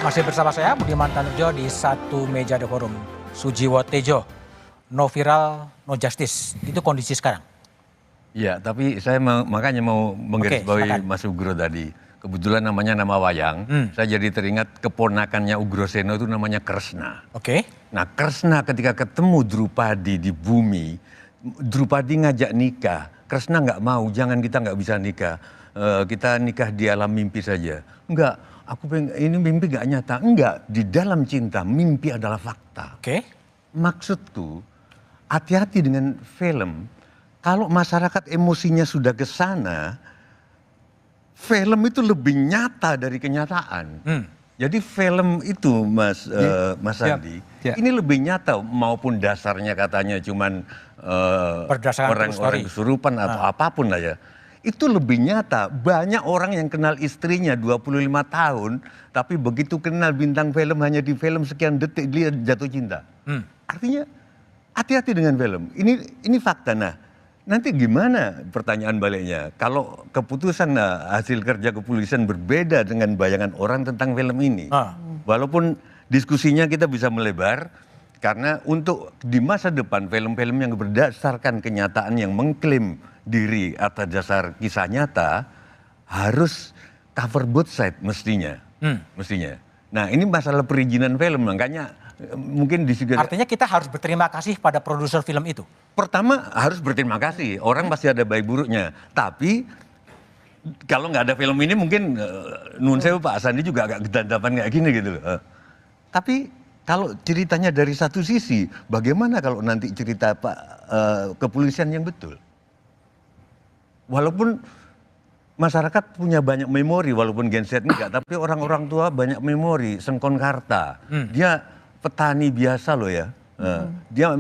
Masih bersama saya Budiman Tanujo di satu meja The Forum. Sujiwo Tejo, no viral, no justice. Itu kondisi sekarang. Iya, tapi saya makanya mau menggarisbawahi Mas Ugro tadi. Kebetulan namanya nama wayang. Saya jadi teringat keponakannya Ugroseno itu namanya Kresna. Oke. Nah Kresna ketika ketemu Drupadi di bumi, Drupadi ngajak nikah. Kresna nggak mau, jangan, kita nggak bisa nikah. Kita nikah di alam mimpi saja. Enggak, aku pengen, ini mimpi nggak nyata. Enggak, di dalam cinta mimpi adalah fakta. Oke. Maksudku, hati-hati dengan film. Kalau masyarakat emosinya sudah ke sana, film itu lebih nyata dari kenyataan. Jadi film itu, Mas Andi, ini lebih nyata, maupun dasarnya katanya cuman orang-orang kesurupan atau apapun lah ya. Itu lebih nyata. Banyak orang yang kenal istrinya 25 tahun, tapi begitu kenal bintang film hanya di film sekian detik dia jatuh cinta. Artinya hati-hati dengan film. Ini fakta. Nah, nanti gimana pertanyaan baliknya? Kalau keputusan hasil kerja kepolisian berbeda dengan bayangan orang tentang film ini. Walaupun diskusinya kita bisa melebar, karena untuk di masa depan film-film yang berdasarkan kenyataan yang mengklaim diri atas dasar kisah nyata harus cover both side mestinya. Mestinya. Nah, ini masalah perizinan film, makanya mungkin artinya kita harus berterima kasih pada produser film itu. Pertama harus berterima kasih, orang pasti ada baik buruknya. Tapi kalau nggak ada film ini mungkin nun sewu Pak Sandi juga agak gedandapan kayak gini gitu loh. Tapi kalau ceritanya dari satu sisi, bagaimana kalau nanti cerita Pak kepolisian yang betul? Walaupun masyarakat punya banyak memori, walaupun Gen Z enggak, tapi orang-orang tua banyak memori. Sengkon Karta, dia petani biasa loh ya. Dia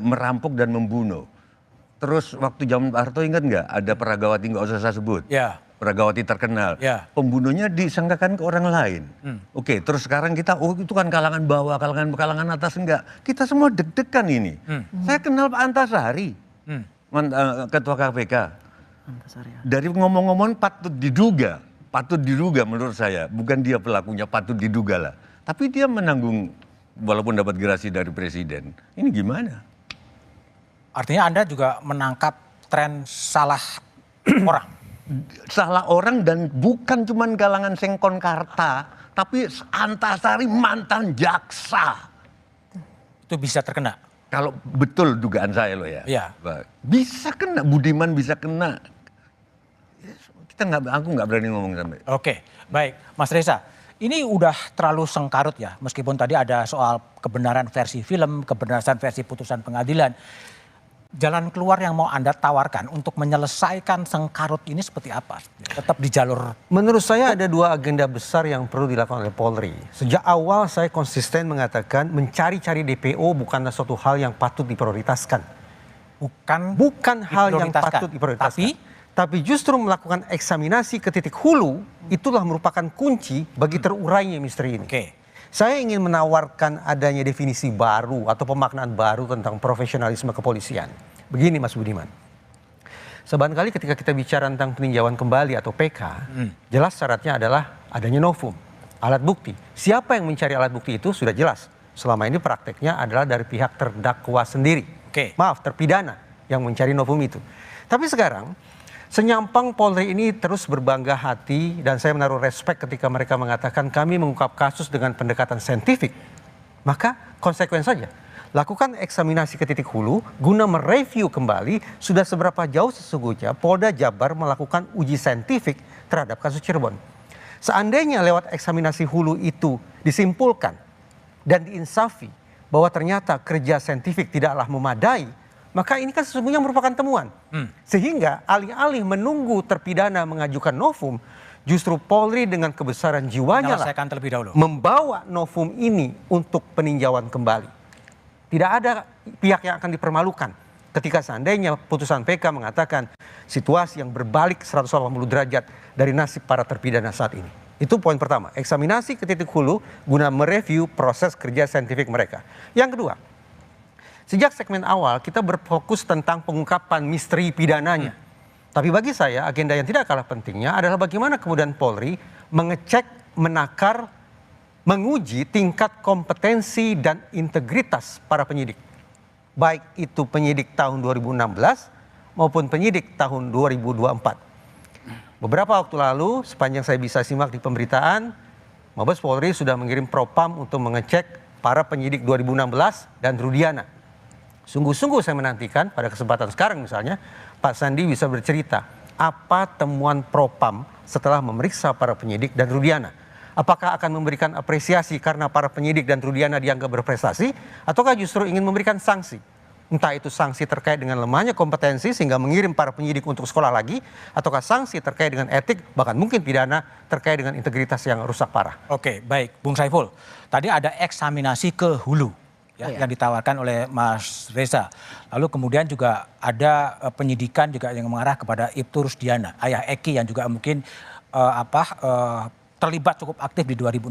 merampok dan membunuh. Terus waktu zaman Pak Harto ingat nggak ada Peragawati, nggak usah saya sebut. Ya. Peragawati terkenal. Ya. Pembunuhnya disangkakan ke orang lain. Oke, terus sekarang kita, oh itu kan kalangan bawah, kalangan atas, enggak. Kita semua deg-degan ini. Saya kenal Pak Antasari, Ketua KPK. Dari ngomong-ngomong patut diduga menurut saya. Bukan dia pelakunya, patut diduga lah. Tapi dia menanggung, walaupun dapat gerasi dari presiden. Ini gimana? Artinya Anda juga menangkap tren salah orang? Salah orang, dan bukan cuma kalangan Sengkon Karta, tapi Antasari mantan jaksa. Itu bisa terkena? Kalau betul dugaan saya loh ya. Iya. Bisa kena, Budiman bisa kena. Aku nggak berani ngomong sampai. Oke, baik. Mas Reza, ini udah terlalu sengkarut ya, meskipun tadi ada soal kebenaran versi film, kebenaran versi putusan pengadilan. Jalan keluar yang mau Anda tawarkan untuk menyelesaikan sengkarut ini seperti apa? Tetap di jalur... Menurut saya ada dua agenda besar yang perlu dilakukan oleh Polri. Sejak awal saya konsisten mengatakan mencari-cari DPO bukanlah suatu hal yang patut diprioritaskan. Bukan hal yang patut diprioritaskan. Tapi justru melakukan eksaminasi ke titik hulu, itulah merupakan kunci bagi terurainya misteri ini. Saya ingin menawarkan adanya definisi baru atau pemaknaan baru tentang profesionalisme kepolisian. Begini Mas Budiman, sebarangkali ketika kita bicara tentang peninjauan kembali atau PK, jelas syaratnya adalah adanya novum, alat bukti. Siapa yang mencari alat bukti itu sudah jelas. Selama ini prakteknya adalah dari pihak terdakwa sendiri. Maaf, terpidana yang mencari novum itu. Tapi sekarang senyampang Polri ini terus berbangga hati, dan saya menaruh respek ketika mereka mengatakan kami mengungkap kasus dengan pendekatan saintifik. Maka konsekuen saja, lakukan eksaminasi ke titik hulu guna mereview kembali sudah seberapa jauh sesungguhnya Polda Jabar melakukan uji saintifik terhadap kasus Cirebon. Seandainya lewat eksaminasi hulu itu disimpulkan dan diinsafi bahwa ternyata kerja saintifik tidaklah memadai, maka ini kan sesungguhnya merupakan temuan. Sehingga alih-alih menunggu terpidana mengajukan novum, justru Polri dengan kebesaran jiwanya lah membawa novum ini untuk peninjauan kembali. Tidak ada pihak yang akan dipermalukan ketika seandainya putusan PK mengatakan situasi yang berbalik 180 derajat dari nasib para terpidana saat ini. Itu poin pertama, eksaminasi ke titik hulu guna mereview proses kerja saintifik mereka. Yang kedua, sejak segmen awal kita berfokus tentang pengungkapan misteri pidananya. Tapi bagi saya agenda yang tidak kalah pentingnya adalah bagaimana kemudian Polri mengecek, menakar menguji tingkat kompetensi dan integritas para penyidik. Baik itu penyidik tahun 2016 maupun penyidik tahun 2024. Beberapa waktu lalu, sepanjang saya bisa simak di pemberitaan, Mabes Polri sudah mengirim propam untuk mengecek para penyidik 2016 dan Rudiana. Sungguh-sungguh saya menantikan pada kesempatan sekarang misalnya, Pak Sandi bisa bercerita apa temuan propam setelah memeriksa para penyidik dan Rudiana. Apakah akan memberikan apresiasi karena para penyidik dan Rudiana dianggap berprestasi, ataukah justru ingin memberikan sanksi? Entah itu sanksi terkait dengan lemahnya kompetensi sehingga mengirim para penyidik untuk sekolah lagi, ataukah sanksi terkait dengan etik, bahkan mungkin pidana terkait dengan integritas yang rusak parah. Oke, baik. Bung Saiful, tadi ada eksaminasi ke hulu yang ditawarkan oleh Mas Reza. Lalu kemudian juga ada penyidikan juga yang mengarah kepada Ibtu Rusdiana, ayah Eki yang juga mungkin terlibat cukup aktif di 2016.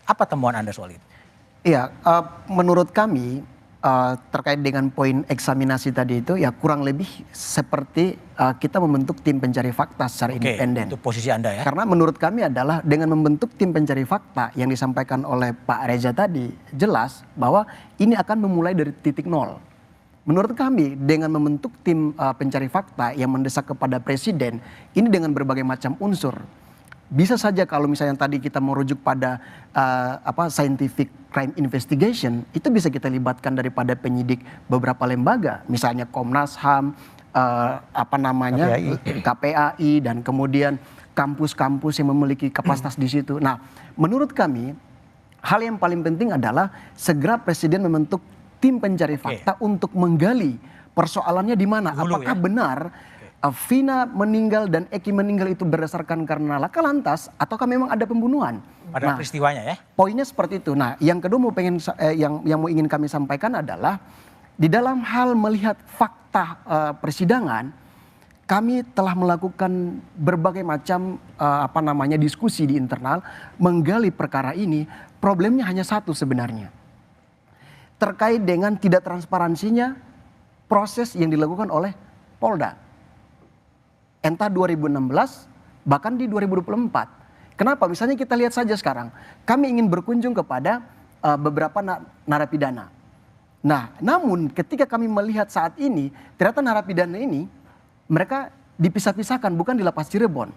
Apa temuan Anda soal itu? Iya, menurut kami terkait dengan poin eksaminasi tadi itu ya kurang lebih seperti kita membentuk tim pencari fakta secara independen. Itu posisi Anda ya? Karena menurut kami adalah dengan membentuk tim pencari fakta yang disampaikan oleh Pak Reza tadi jelas bahwa ini akan memulai dari titik nol. Menurut kami dengan membentuk tim pencari fakta yang mendesak kepada presiden ini dengan berbagai macam unsur. Bisa saja kalau misalnya tadi kita merujuk pada scientific crime investigation, itu bisa kita libatkan daripada penyidik beberapa lembaga, misalnya Komnas HAM, KPAI, dan kemudian kampus-kampus yang memiliki kapasitas di situ. Nah, menurut kami hal yang paling penting adalah segera presiden membentuk tim pencari fakta untuk menggali persoalannya di mana, apakah benar Vina meninggal dan Eki meninggal itu berdasarkan karena laka lantas ataukah memang ada pembunuhan? Pada peristiwanya ya? Poinnya seperti itu. Nah, yang kedua yang mau ingin kami sampaikan adalah di dalam hal melihat fakta persidangan, kami telah melakukan berbagai macam diskusi di internal menggali perkara ini. Problemnya hanya satu sebenarnya, terkait dengan tidak transparansinya proses yang dilakukan oleh Polda. Entah 2016, bahkan di 2024. Kenapa? Misalnya kita lihat saja sekarang, kami ingin berkunjung kepada beberapa narapidana. Nah, namun ketika kami melihat saat ini, ternyata narapidana ini, mereka dipisah-pisahkan, bukan di lapas Cirebon.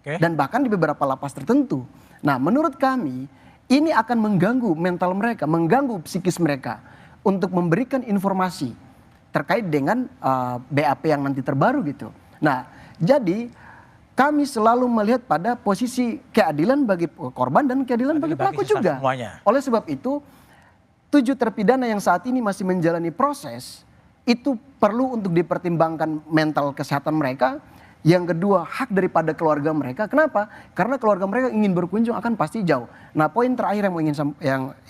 Dan bahkan di beberapa lapas tertentu. Nah, menurut kami, ini akan mengganggu mental mereka, mengganggu psikis mereka, untuk memberikan informasi terkait dengan BAP yang nanti terbaru gitu. Nah, jadi kami selalu melihat pada posisi keadilan bagi korban dan keadilan bagi pelaku juga. Semuanya. Oleh sebab itu 7 terpidana yang saat ini masih menjalani proses itu perlu untuk dipertimbangkan mental kesehatan mereka. Yang kedua, hak daripada keluarga mereka. Kenapa? Karena keluarga mereka ingin berkunjung akan pasti jauh. Nah, poin terakhir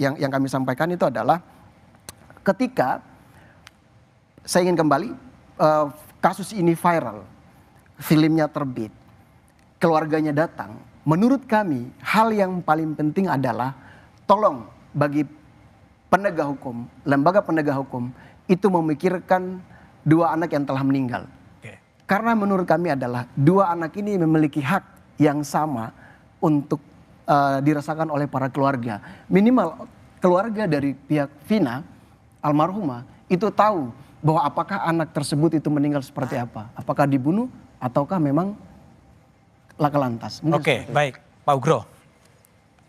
yang kami sampaikan itu adalah ketika saya ingin kembali kasus ini viral. Filmnya terbit, keluarganya datang. Menurut kami, hal yang paling penting adalah tolong bagi penegak hukum, lembaga penegak hukum, itu memikirkan 2 anak yang telah meninggal. Karena menurut kami adalah 2 anak ini memiliki hak yang sama untuk dirasakan oleh para keluarga. Minimal keluarga dari pihak Vina, almarhumah, itu tahu bahwa apakah anak tersebut itu meninggal seperti apa. Apakah dibunuh ataukah memang laka lantas. Oke, baik. Pak Ugro,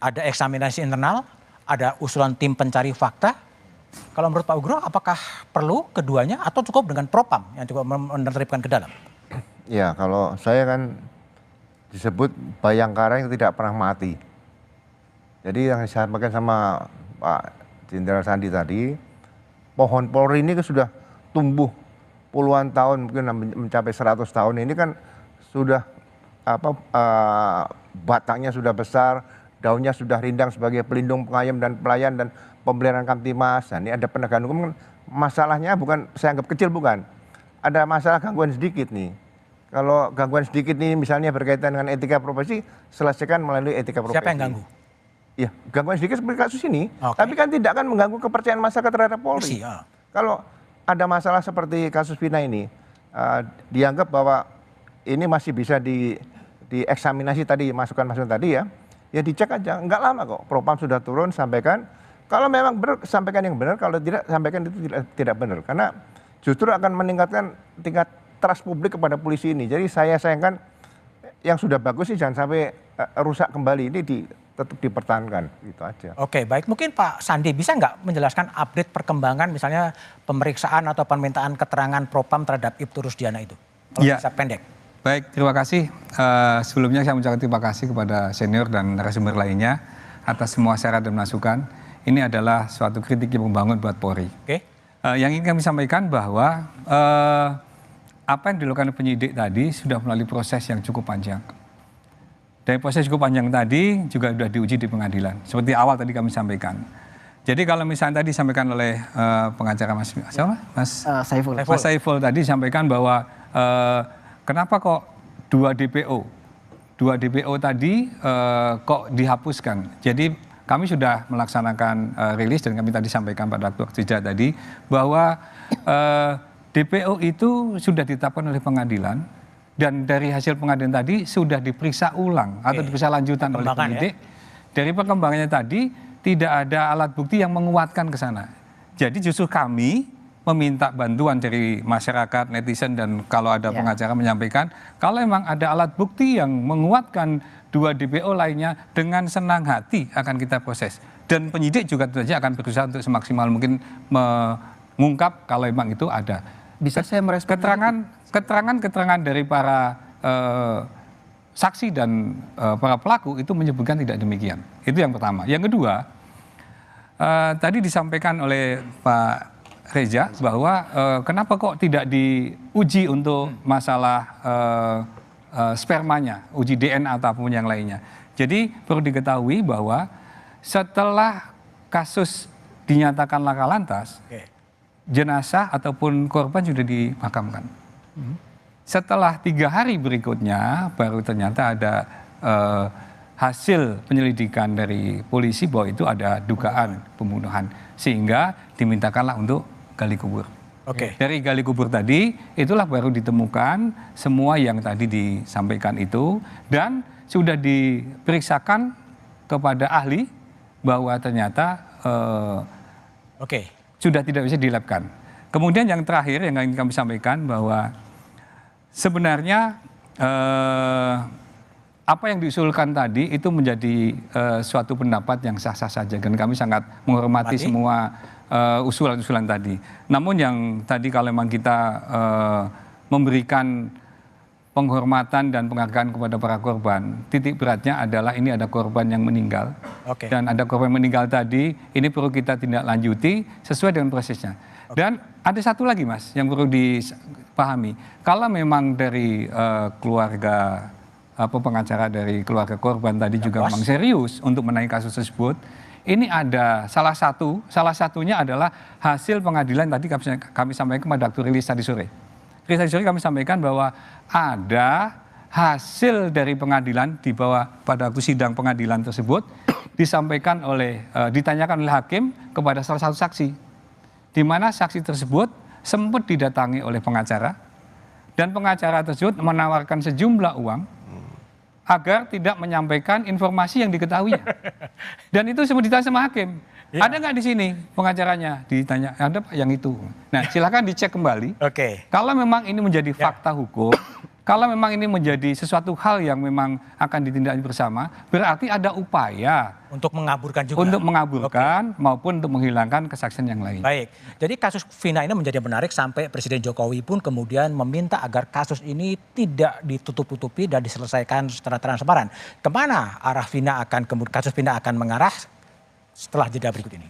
ada eksaminasi internal, ada usulan tim pencari fakta. Kalau menurut Pak Ugro, apakah perlu keduanya atau cukup dengan propam yang cukup menertibkan ke dalam? Ya, kalau saya kan disebut bayangkara yang tidak pernah mati. Jadi yang saya sampaikan sama Pak Jenderal Sandi tadi, pohon Polri ini kan sudah tumbuh puluhan tahun, mungkin mencapai 100 tahun ini kan sudah batangnya sudah besar, daunnya sudah rindang sebagai pelindung, pengayom dan pelayan dan pemeliharaan Kamtimas. Nah, ini ada penegakan hukum, masalahnya bukan saya anggap kecil, bukan. Ada masalah gangguan sedikit nih. Kalau gangguan sedikit nih misalnya berkaitan dengan etika profesi, selesaikan melalui etika profesi. Siapa yang ganggu? Iya, gangguan sedikit seperti kasus ini, tapi kan tidak akan mengganggu kepercayaan masyarakat terhadap Polri. Kalau ada masalah seperti kasus Vina ini, dianggap bahwa ini masih bisa dieksaminasi tadi, masukan-masukan tadi ya, ya dicek aja. Nggak lama kok, Propam sudah turun, sampaikan. Kalau memang benar, sampaikan yang benar. Kalau tidak, sampaikan itu tidak benar. Karena justru akan meningkatkan tingkat trust publik kepada polisi ini. Jadi saya sayangkan yang sudah bagus sih jangan sampai rusak kembali. Ini tetap dipertahankan, gitu aja. Oke, baik. Mungkin Pak Sandi bisa nggak menjelaskan update perkembangan misalnya pemeriksaan atau permintaan keterangan Propam terhadap Ibtu Rusdiana itu? Kalau Ya. bisa pendek. Baik, terima kasih. Sebelumnya saya mengucapkan terima kasih kepada senior dan narasumber lainnya atas semua syarat dan masukan. Ini adalah suatu kritik yang membangun buat Polri. Oke. Yang ingin kami sampaikan bahwa apa yang dilakukan penyidik tadi sudah melalui proses yang cukup panjang. Dari proses cukup panjang tadi juga sudah diuji di pengadilan. Seperti awal tadi kami sampaikan. Jadi kalau misalnya tadi disampaikan oleh pengacara Mas Saiful. Mas Saiful tadi sampaikan bahwa kenapa kok 2 DPO tadi kok dihapuskan. Jadi kami sudah melaksanakan rilis dan kami tadi sampaikan pada waktu tadi bahwa DPO itu sudah ditetapkan oleh pengadilan dan dari hasil pengadilan tadi sudah diperiksa ulang atau diperiksa lanjutan oleh penyidik. Dari perkembangannya tadi tidak ada alat bukti yang menguatkan ke sana. Jadi justru kami meminta bantuan dari masyarakat, netizen dan kalau ada pengacara menyampaikan kalau memang ada alat bukti yang menguatkan 2 DPO lainnya dengan senang hati akan kita proses. Dan penyidik juga tentu saja akan berusaha untuk semaksimal mungkin mengungkap kalau memang itu ada. Bisa saya merespon? Keterangan dari para saksi dan para pelaku itu menyebutkan tidak demikian. Itu yang pertama. Yang kedua, tadi disampaikan oleh Pak Reza bahwa kenapa kok tidak diuji untuk masalah spermanya, uji DNA ataupun yang lainnya. Jadi perlu diketahui bahwa setelah kasus dinyatakan laka lantas, jenazah ataupun korban sudah dimakamkan. Setelah 3 hari berikutnya baru ternyata ada hasil penyelidikan dari polisi bahwa itu ada dugaan pembunuhan sehingga dimintakanlah untuk gali kubur. Dari gali kubur tadi itulah baru ditemukan semua yang tadi disampaikan itu dan sudah diperiksakan kepada ahli bahwa ternyata sudah tidak bisa dilabkan. Kemudian yang terakhir yang ingin kami sampaikan bahwa sebenarnya apa yang diusulkan tadi itu menjadi suatu pendapat yang sah-sah saja dan kami sangat menghormati semua usulan-usulan tadi. Namun yang tadi kalau memang kita memberikan penghormatan dan penghargaan kepada para korban, titik beratnya adalah ini ada korban yang meninggal. Dan ada korban meninggal tadi, ini perlu kita tindak lanjuti sesuai dengan prosesnya. Dan ada satu lagi Mas yang perlu dipahami. Kalau memang dari keluarga pengacara dari keluarga korban tadi juga memang serius untuk menaiki kasus tersebut, ini ada salah satunya adalah hasil pengadilan tadi kami sampaikan pada waktu rilis tadi sore. Rilis tadi sore kami sampaikan bahwa ada hasil dari pengadilan di bawah pada waktu sidang pengadilan tersebut disampaikan oleh ditanyakan oleh hakim kepada salah satu saksi, di mana saksi tersebut sempat didatangi oleh pengacara dan pengacara tersebut menawarkan sejumlah uang agar tidak menyampaikan informasi yang diketahuinya. Dan itu semua ditanya sama hakim. Ada nggak di sini pengacaranya? Ditanya, ada Pak yang itu. Nah silakan dicek kembali. Kalau memang ini menjadi fakta hukum, kalau memang ini menjadi sesuatu hal yang memang akan ditindaklanjuti bersama, berarti ada upaya untuk mengaburkan juga. Untuk mengaburkan maupun untuk menghilangkan kesaksian yang lain. Baik, jadi kasus Vina ini menjadi menarik sampai Presiden Jokowi pun kemudian meminta agar kasus ini tidak ditutup-tutupi dan diselesaikan secara transparan. Kemana arah Vina kasus Vina akan mengarah setelah jeda berikut ini?